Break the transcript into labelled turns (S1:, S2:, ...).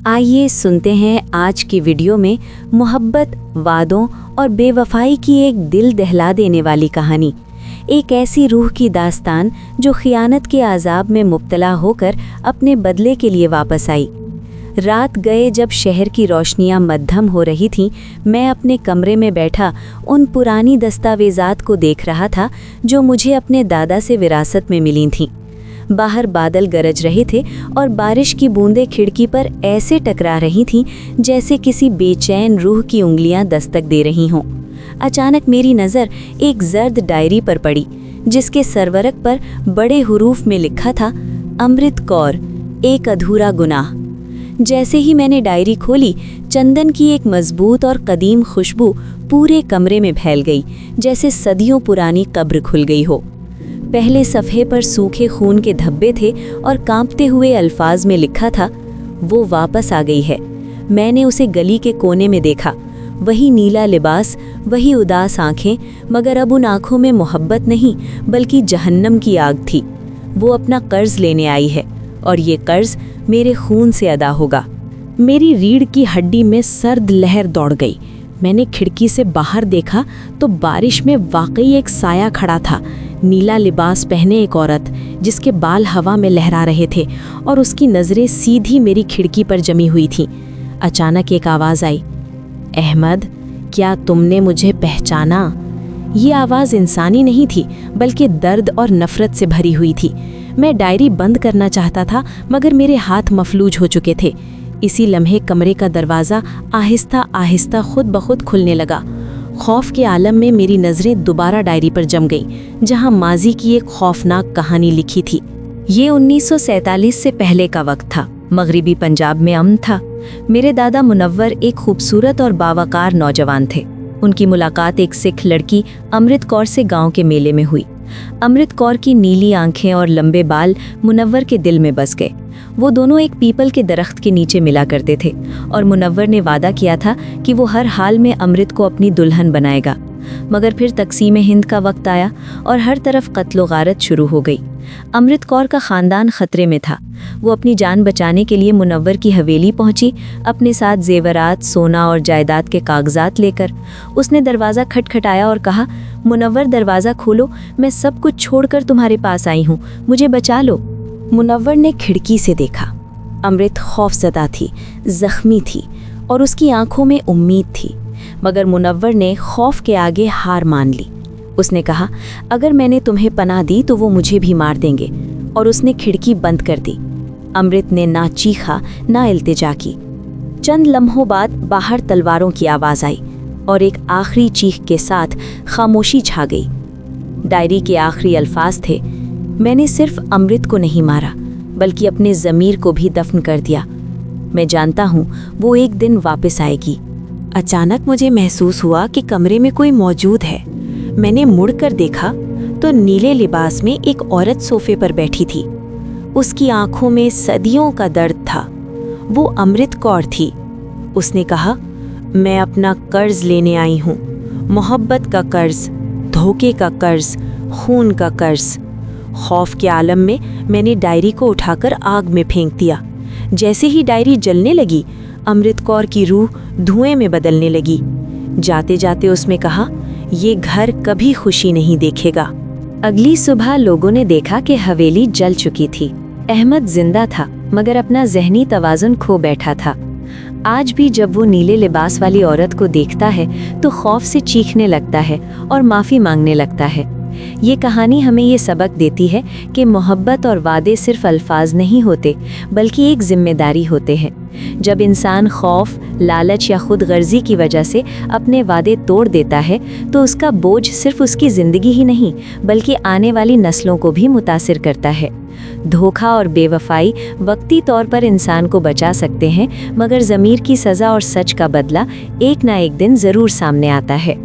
S1: आइए सुनते हैं आज की वीडियो में मोहब्बत, वादों और बेवफाई की एक दिल दहला देने वाली कहानी। एक ऐसी रूह की दास्तान जो खियानत के आज़ाब में मुब्तला होकर अपने बदले के लिए वापस आई। रात गए जब शहर की रोशनियां मद्धम हो रही थीं, मैं अपने कमरे में बैठा उन पुरानी दस्तावेज़ात को देख रहा था जो मुझे अपने दादा से विरासत में मिली थीं। बाहर बादल गरज रहे थे और बारिश की बूंदें खिड़की पर ऐसे टकरा रही थीं जैसे किसी बेचैन रूह की उंगलियां दस्तक दे रही हों। अचानक मेरी नज़र एक जर्द डायरी पर पड़ी जिसके सरवरक पर बड़े हुरूफ में लिखा था, अमृत कौर, एक अधूरा गुनाह। जैसे ही मैंने डायरी खोली, चंदन की एक मजबूत और कदीम खुशबू पूरे कमरे में फैल गई, जैसे सदियों पुरानी कब्र खुल गई हो। पहले सफ़े पर सूखे खून के धब्बे थे और कांपते हुए अल्फाज में लिखा था, वो वापस आ गई है। मैंने उसे गली के कोने में देखा, वही नीला लिबास, वही उदास आंखें, मगर अब उन आंखों में मोहब्बत नहीं बल्कि जहन्नम की आग थी। वो अपना कर्ज लेने आई है और ये कर्ज मेरे खून से अदा होगा।
S2: मेरी रीढ़ की हड्डी में सर्द लहर दौड़ गई। मैंने खिड़की से बाहर देखा तो बारिश में वाकई एक साया खड़ा था। नीला लिबास पहने एक औरत जिसके बाल हवा में लहरा रहे थे और उसकी नज़रें सीधी मेरी खिड़की पर जमी हुई थीं। अचानक एक आवाज़ आई, अहमद, क्या तुमने मुझे पहचाना? ये आवाज़ इंसानी नहीं थी बल्कि दर्द और नफ़रत से भरी हुई थी। मैं डायरी बंद करना चाहता था मगर मेरे हाथ मफलूज हो चुके थे। इसी लम्हे कमरे का दरवाज़ा आहिस्ता आहिस्ता खुद ब खुद खुलने लगा। खौफ के आलम में मेरी नज़रें दोबारा डायरी पर जम गईं, जहां माजी की एक खौफनाक कहानी लिखी थी।
S1: ये 1947 से पहले का वक्त था। मगरिबी पंजाब में अमन था। मेरे दादा मुनव्वर एक खूबसूरत और बावकार नौजवान थे। उनकी मुलाकात एक सिख लड़की अमृत कौर से गांव के मेले में हुई। अमृत कौर की नीली आंखें और लंबे बाल मुनव्वर के दिल में बस गए। वो दोनों एक पीपल के दरख्त के नीचे मिला करते थे और मुनव्वर ने वादा किया था कि वो हर हाल में अमृत को अपनी दुल्हन बनाएगा। मगर फिर तकसीम हिंद का वक्त आया और हर तरफ कत्ल व गारत शुरू हो गई। अमृत कौर का ख़ानदान ख़तरे में था। वो अपनी जान बचाने के लिए मुनव्वर की हवेली पहुंची, अपने साथ जेवरात, सोना और जायदाद के कागजात लेकर। उसने दरवाज़ा खटखटाया और कहा, मुनव्वर, दरवाज़ा खोलो, मैं सब कुछ छोड़कर तुम्हारे पास आई हूँ, मुझे बचा लो। मुनव्वर ने खिड़की से देखा। अमृत खौफज़दा थी, ज़ख्मी थी और उसकी आंखों में उम्मीद थी। मगर मुनव्वर ने खौफ के आगे हार मान ली। उसने कहा, अगर मैंने तुम्हें पनाह दी तो वो मुझे भी मार देंगे, और उसने खिड़की बंद कर दी। अमृत ने ना चीखा ना इल्तिजा की। चंद लम्हों बाद बाहर तलवारों की आवाज़ आई और एक आखिरी चीख के साथ खामोशी छा गई। डायरी के आखिरी अल्फाज थे, मैंने सिर्फ अमृत को नहीं मारा बल्कि अपने ज़मीर को भी दफन कर दिया। मैं जानता हूँ वो एक दिन वापस आएगी। अचानक मुझे महसूस हुआ कि कमरे में कोई मौजूद है। मैंने मुड़कर देखा तो नीले लिबास में एक औरत सोफे पर बैठी थी। उसकी आंखों में सदियों का दर्द था। वो अमृत कौर थी। उसने कहा, मैं अपना कर्ज लेने आई हूँ, मोहब्बत का कर्ज, धोखे का कर्ज, खून का कर्ज। खौफ के आलम में मैंने डायरी को उठाकर आग में फेंक दिया। जैसे ही डायरी जलने लगी, अमृत कौर की रूह धुएं में बदलने लगी। जाते जाते उसमें कहा, ये घर कभी खुशी नहीं देखेगा। अगली सुबह लोगों ने देखा कि हवेली जल चुकी थी। अहमद जिंदा था मगर अपना जहनी तवाज़ुन खो बैठा था। आज भी जब वो नीले लिबास वाली औरत को देखता है तो खौफ से चीखने लगता है और माफ़ी मांगने लगता है। ये कहानी हमें ये सबक देती है कि मोहब्बत और वादे सिर्फ अल्फाज नहीं होते बल्कि एक जिम्मेदारी होते हैं। जब इंसान खौफ, लालच या खुद गर्जी की वजह से अपने वादे तोड़ देता है तो उसका बोझ सिर्फ उसकी ज़िंदगी ही नहीं बल्कि आने वाली नस्लों को भी मुतासिर करता है। धोखा और बेवफाई वक्ती तौर पर इंसान को बचा सकते हैं, मगर ज़मीर की सज़ा और सच का बदला एक ना एक दिन ज़रूर सामने आता है।